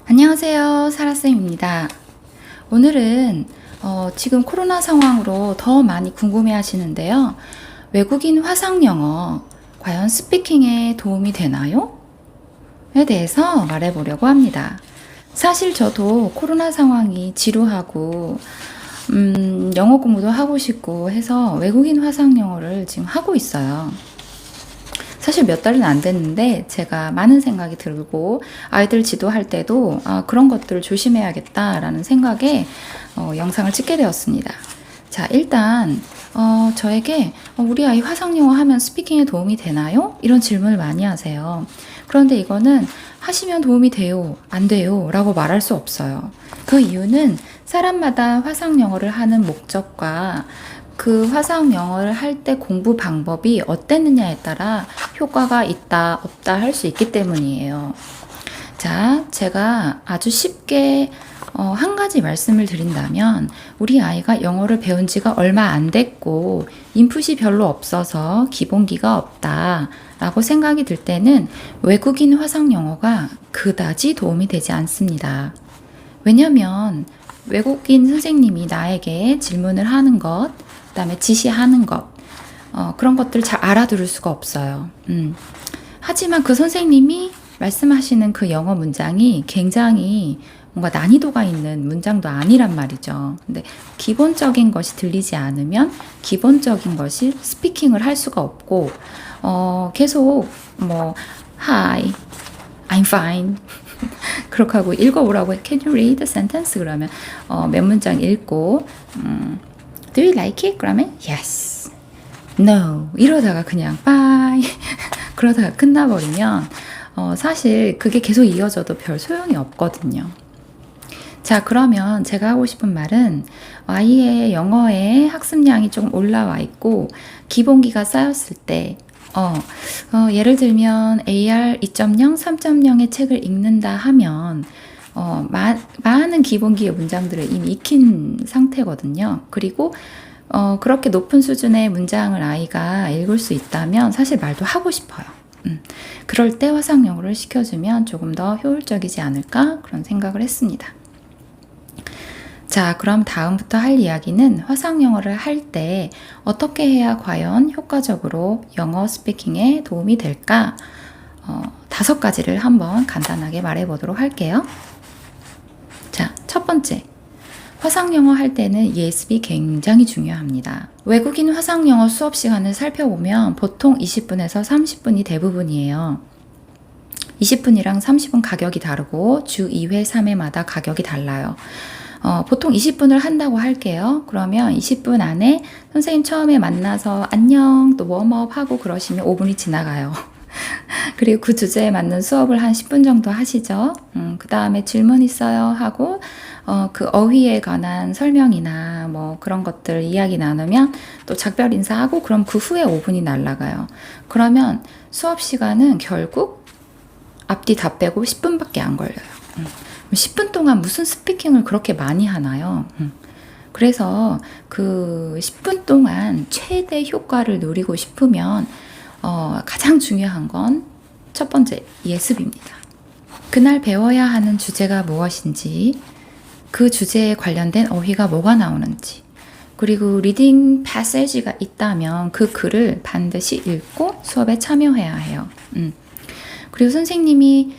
안녕하세요. 사라쌤입니다. 오늘은 지금 코로나 상황으로 더 많이 궁금해 하시는데요. 외국인 화상 영어 과연 스피킹에 도움이 되나요? 에 대해서 말해보려고 합니다. 사실 저도 코로나 상황이 지루하고 영어 공부도 하고 싶고 해서 외국인 화상 영어를 지금 하고 있어요. 사실 몇 달은 안 됐는데 제가 많은 생각이 들고 아이들 지도할 때도 그런 것들을 조심해야겠다라는 생각에 영상을 찍게 되었습니다. 자, 일단 저에게 우리 아이 화상영어 하면 스피킹에 도움이 되나요? 이런 질문을 많이 하세요. 그런데 이거는 하시면 도움이 돼요, 안 돼요 라고 말할 수 없어요. 그 이유는 사람마다 화상영어를 하는 목적과 그 화상 영어를 할 때 공부 방법이 어땠느냐에 따라 효과가 있다, 없다 할 수 있기 때문이에요. 자, 제가 아주 쉽게 한 가지 말씀을 드린다면 우리 아이가 영어를 배운 지가 얼마 안 됐고 인풋이 별로 없어서 기본기가 없다 라고 생각이 들 때는 외국인 화상 영어가 그다지 도움이 되지 않습니다. 왜냐면 외국인 선생님이 나에게 질문을 하는 것, 그 다음에 지시하는 것, 그런 것들을 잘 알아들을 수가 없어요. 하지만 그 선생님이 말씀하시는 그 영어 문장이 굉장히 뭔가 난이도가 있는 문장도 아니란 말이죠. 근데 기본적인 것이 들리지 않으면 기본적인 것이 스피킹을 할 수가 없고, 계속 Hi, I'm fine. 그렇게 하고 읽어보라고 Can you read the sentence? 그러면 몇 문장 읽고 Do you like it? 그러면 Yes, No 이러다가 그냥 Bye 그러다가 끝나버리면 사실 그게 계속 이어져도 별 소용이 없거든요. 자, 그러면 제가 하고 싶은 말은 아이의 영어의 학습량이 조금 올라와 있고 기본기가 쌓였을 때 예를 들면 AR 2.0, 3.0의 책을 읽는다 하면 많은 기본기의 문장들을 이미 익힌 상태거든요. 그리고 그렇게 높은 수준의 문장을 아이가 읽을 수 있다면 사실 말도 하고 싶어요. 그럴 때 화상 영어를 시켜주면 조금 더 효율적이지 않을까 그런 생각을 했습니다. 자, 그럼 다음부터 할 이야기는 화상 영어를 할 때 어떻게 해야 과연 효과적으로 영어 스피킹에 도움이 될까? 5가지를 한번 간단하게 말해 보도록 할게요. 자, 첫 번째. 화상 영어 할 때는 예습이 굉장히 중요합니다. 외국인 화상 영어 수업 시간을 살펴보면 보통 20분에서 30분이 대부분이에요. 20분이랑 30분 가격이 다르고 주 2회, 3회마다 가격이 달라요. 보통 20분을 한다고 할게요. 그러면 20분 안에 선생님 처음에 만나서 안녕 또 웜업 하고 그러시면 5분이 지나가요. 그리고 그 주제에 맞는 수업을 한 10분 정도 하시죠. 그 다음에 질문 있어요 하고 그 어휘에 관한 설명이나 뭐 그런 것들 이야기 나누면 또 작별 인사하고 그럼 그 후에 5분이 날아가요. 그러면 수업 시간은 결국 앞뒤 다 빼고 10분밖에 안 걸려요. 10분 동안 무슨 스피킹을 그렇게 많이 하나요? 그래서 그 10분 동안 최대 효과를 누리고 싶으면 가장 중요한 건 첫 번째 예습입니다. 그날 배워야 하는 주제가 무엇인지, 그 주제에 관련된 어휘가 뭐가 나오는지, 그리고 리딩 패시지가 있다면 그 글을 반드시 읽고 수업에 참여해야 해요. 그리고 선생님이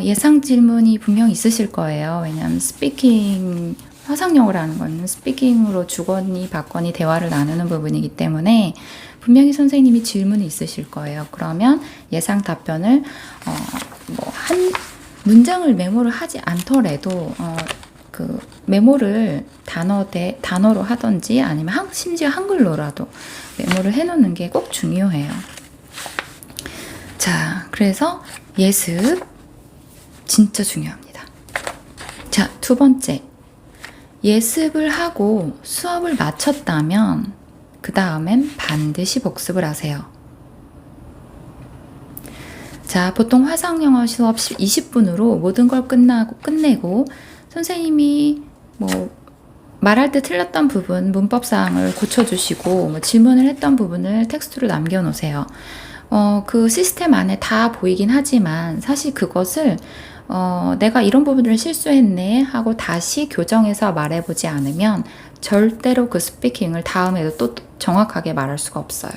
예상 질문이 분명 있으실 거예요. 왜냐하면 스피킹, 화상영어라는 건 스피킹으로 주거니 받거니 대화를 나누는 부분이기 때문에 분명히 선생님이 질문이 있으실 거예요. 그러면 예상 답변을 한 문장을 메모를 하지 않더라도 그 메모를 단어로 하든지 아니면 심지어 한글로라도 메모를 해놓는 게 꼭 중요해요. 자, 그래서 예습 진짜 중요합니다. 자, 두 번째. 예습을 하고 수업을 마쳤다면 그 다음엔 반드시 복습을 하세요. 자, 보통 화상영어 수업 20분으로 모든 걸 끝내고 선생님이 말할 때 틀렸던 부분, 문법사항을 고쳐주시고 질문을 했던 부분을 텍스트로 남겨놓으세요. 그 시스템 안에 다 보이긴 하지만 사실 그것을 내가 이런 부분을 실수했네 하고 다시 교정해서 말해보지 않으면 절대로 그 스피킹을 다음에도 또 정확하게 말할 수가 없어요.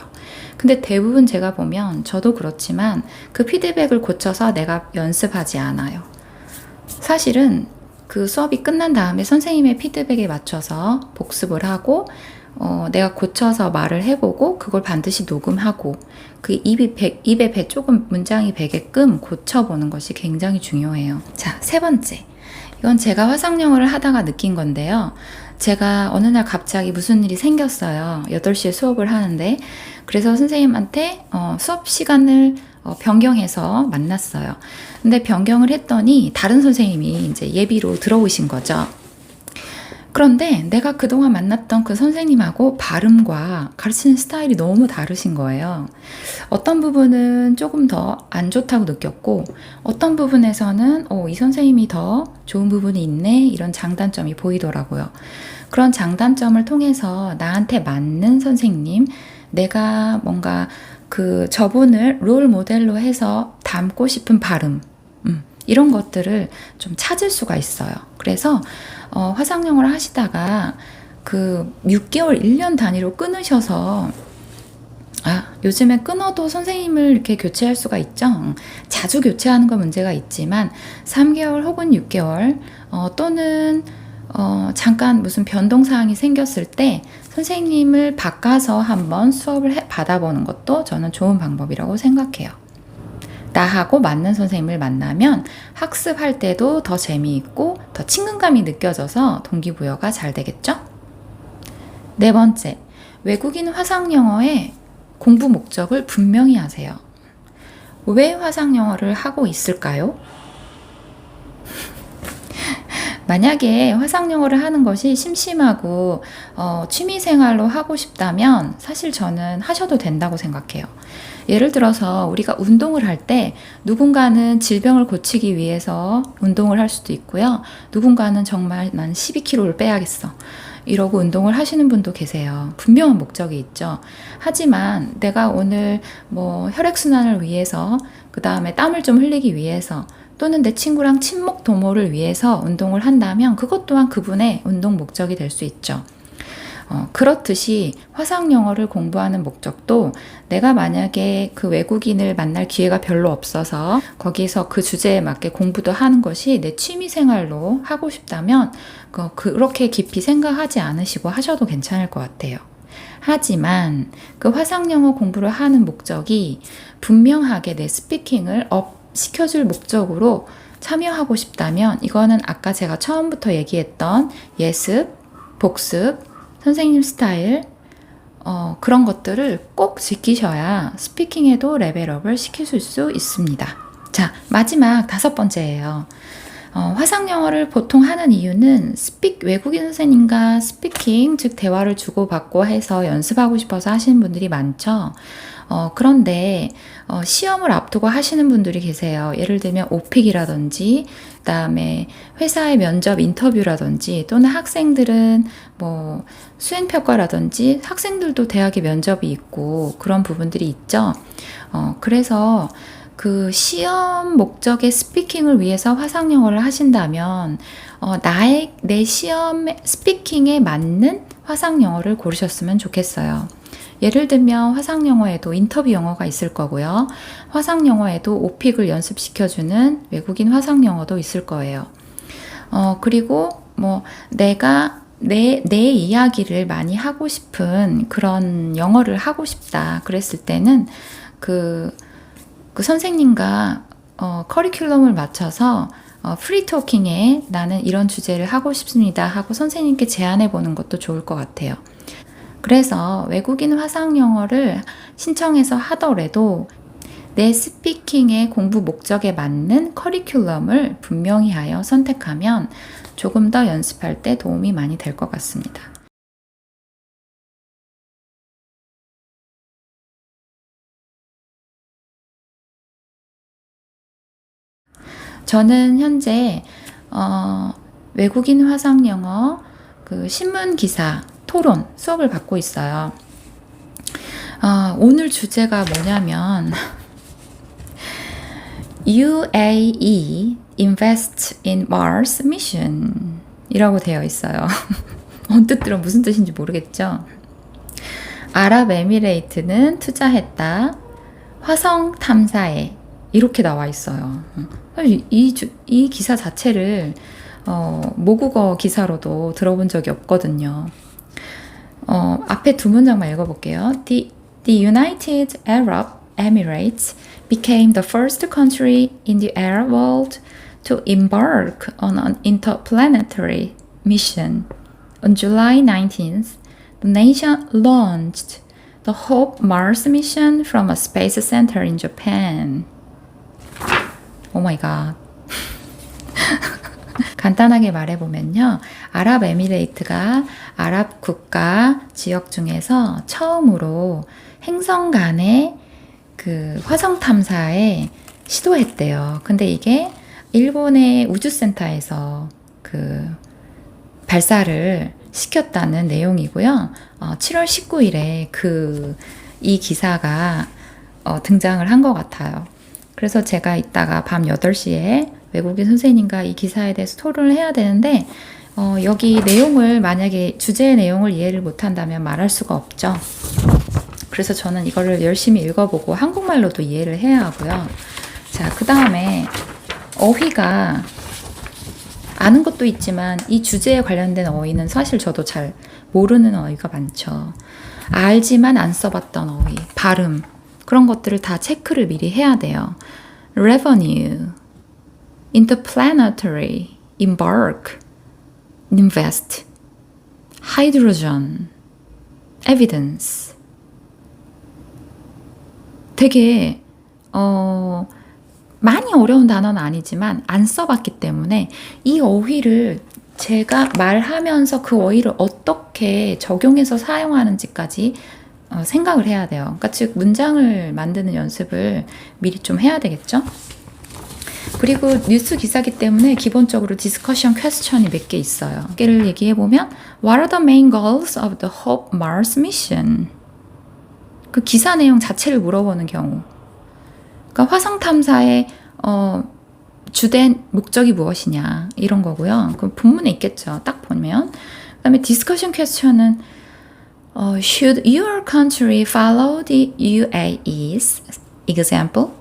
근데 대부분 제가 보면 저도 그렇지만 그 피드백을 고쳐서 내가 연습하지 않아요. 사실은 그 수업이 끝난 다음에 선생님의 피드백에 맞춰서 복습을 하고 내가 고쳐서 말을 해보고 그걸 반드시 녹음하고 그 입에 배 조금 문장이 배게끔 고쳐보는 것이 굉장히 중요해요. 자, 세 번째. 이건 제가 화상영어를 하다가 느낀 건데요. 제가 어느 날 갑자기 무슨 일이 생겼어요. 8시에 수업을 하는데 그래서 선생님한테 수업 시간을 변경해서 만났어요. 근데 변경을 했더니 다른 선생님이 이제 예비로 들어오신 거죠. 그런데 내가 그동안 만났던 그 선생님하고 발음과 가르치는 스타일이 너무 다르신 거예요. 어떤 부분은 조금 더 안 좋다고 느꼈고 어떤 부분에서는 이 선생님이 더 좋은 부분이 있네 이런 장단점이 보이더라고요. 그런 장단점을 통해서 나한테 맞는 선생님, 내가 뭔가 그 저분을 롤 모델로 해서 닮고 싶은 발음 이런 것들을 좀 찾을 수가 있어요. 그래서 화상영어를 하시다가 그 6개월, 1년 단위로 끊으셔서 요즘에 끊어도 선생님을 이렇게 교체할 수가 있죠. 자주 교체하는 건 문제가 있지만 3개월 혹은 6개월 또는 잠깐 무슨 변동사항이 생겼을 때 선생님을 바꿔서 한번 수업을 받아보는 것도 저는 좋은 방법이라고 생각해요. 나하고 맞는 선생님을 만나면 학습할 때도 더 재미있고 더 친근감이 느껴져서 동기부여가 잘 되겠죠? 네 번째, 외국인 화상영어의 공부 목적을 분명히 하세요. 왜 화상영어를 하고 있을까요? 만약에 화상영어를 하는 것이 심심하고 취미생활로 하고 싶다면 사실 저는 하셔도 된다고 생각해요. 예를 들어서 우리가 운동을 할 때 누군가는 질병을 고치기 위해서 운동을 할 수도 있고요. 누군가는 정말 난 12kg를 빼야겠어. 이러고 운동을 하시는 분도 계세요. 분명한 목적이 있죠. 하지만 내가 오늘 혈액순환을 위해서 그 다음에 땀을 좀 흘리기 위해서 또는 내 친구랑 친목 도모를 위해서 운동을 한다면 그것 또한 그분의 운동 목적이 될 수 있죠. 그렇듯이 화상영어를 공부하는 목적도 내가 만약에 그 외국인을 만날 기회가 별로 없어서 거기서 그 주제에 맞게 공부도 하는 것이 내 취미생활로 하고 싶다면 그렇게 깊이 생각하지 않으시고 하셔도 괜찮을 것 같아요. 하지만 그 화상영어 공부를 하는 목적이 분명하게 내 스피킹을 업 시켜줄 목적으로 참여하고 싶다면 이거는 아까 제가 처음부터 얘기했던 예습, 복습, 선생님 스타일 그런 것들을 꼭 지키셔야 스피킹에도 레벨업을 시키실 수 있습니다. 자, 마지막 5번째예요. 화상영어를 보통 하는 이유는 외국인 선생님과 스피킹, 즉 대화를 주고받고 해서 연습하고 싶어서 하시는 분들이 많죠. 그런데 시험을 앞두고 하시는 분들이 계세요. 예를 들면 오픽이라든지 그다음에 회사의 면접 인터뷰라든지 또는 학생들은 수행평가라든지 학생들도 대학에 면접이 있고 그런 부분들이 있죠. 그래서 그 시험 목적의 스피킹을 위해서 화상영어를 하신다면 내 시험 스피킹에 맞는 화상영어를 고르셨으면 좋겠어요. 예를 들면 화상영어에도 인터뷰 영어가 있을 거고요. 화상영어에도 오픽을 연습시켜주는 외국인 화상영어도 있을 거예요. 그리고 내가 내 이야기를 많이 하고 싶은 그런 영어를 하고 싶다 그랬을 때는 그 선생님과 커리큘럼을 맞춰서 프리토킹에 나는 이런 주제를 하고 싶습니다 하고 선생님께 제안해 보는 것도 좋을 것 같아요. 그래서 외국인 화상영어를 신청해서 하더라도 내 스피킹의 공부 목적에 맞는 커리큘럼을 분명히 하여 선택하면 조금 더 연습할 때 도움이 많이 될 것 같습니다. 저는 현재 외국인 화상영어 그 신문 기사 토론 수업을 받고 있어요. 오늘 주제가 뭐냐면 UAE invests in Mars mission 이라고 되어 있어요. 언뜻 들어 무슨 뜻인지 모르겠죠? 아랍에미레이트는 투자했다. 화성 탐사에 이렇게 나와 있어요. 이 기사 자체를 모국어 기사로도 들어본 적이 없거든요. 앞에 두 문장만 읽어볼게요. The United Arab Emirates became the first country in the Arab world to embark on an interplanetary mission. On July 19th, the nation launched the Hope Mars mission from a space center in Japan. 오 마이 갓. 간단하게 말해보면요. 아랍에미레이트가 아랍 국가 지역 중에서 처음으로 행성 간의 그 화성 탐사에 시도했대요. 근데 이게 일본의 우주센터에서 그 발사를 시켰다는 내용이고요. 7월 19일에 이 기사가 등장을 한 것 같아요. 그래서 제가 이따가 밤 8시에 외국인 선생님과 이 기사에 대해서 토론을 해야 되는데 여기 내용을 만약에 주제의 내용을 이해를 못한다면 말할 수가 없죠. 그래서 저는 이거를 열심히 읽어보고 한국말로도 이해를 해야 하고요. 자, 그 다음에 어휘가 아는 것도 있지만 이 주제에 관련된 어휘는 사실 저도 잘 모르는 어휘가 많죠. 알지만 안 써봤던 어휘, 발음 그런 것들을 다 체크를 미리 해야 돼요. Revenue, interplanetary, embark, invest, hydrogen, evidence. 되게 많이 어려운 단어는 아니지만 안 써봤기 때문에 이 어휘를 제가 말하면서 그 어휘를 어떻게 적용해서 사용하는지까지 생각을 해야 돼요. 그러니까 즉 문장을 만드는 연습을 미리 좀 해야 되겠죠? 그리고 뉴스 기사기 때문에 기본적으로 디스커션 퀘스천이 몇 개 있어요. 몇 개를 얘기해보면 What are the main goals of the Hope Mars mission? 그 기사 내용 자체를 물어보는 경우. 그러니까 화성 탐사의 주된 목적이 무엇이냐 이런 거고요. 그 본문에 있겠죠. 딱 보면. 그다음에 디스커션 퀘스천은 Should your country follow the UAE's example?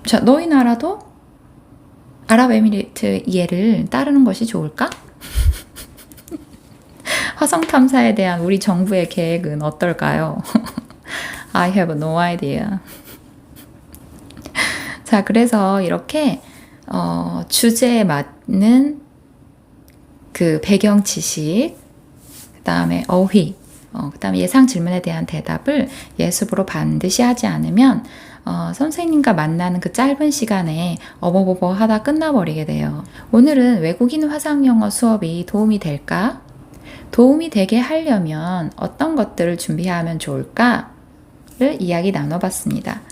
자, 너희 나라도 아랍에미리트 예를 따르는 것이 좋을까? 화성 탐사에 대한 우리 정부의 계획은 어떨까요? I have no idea. 자, 그래서 이렇게 주제에 맞는 그 배경 지식, 그 다음에 어휘, 그 다음에 예상 질문에 대한 대답을 예습으로 반드시 하지 않으면 선생님과 만나는 그 짧은 시간에 어버버버 하다 끝나버리게 돼요. 오늘은 외국인 화상 영어 수업이 도움이 될까? 도움이 되게 하려면 어떤 것들을 준비하면 좋을까? 를 이야기 나눠봤습니다.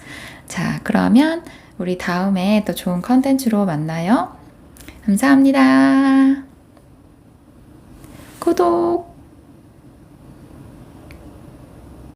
자, 그러면 우리 다음에 또 좋은 컨텐츠로 만나요. 감사합니다. 구독!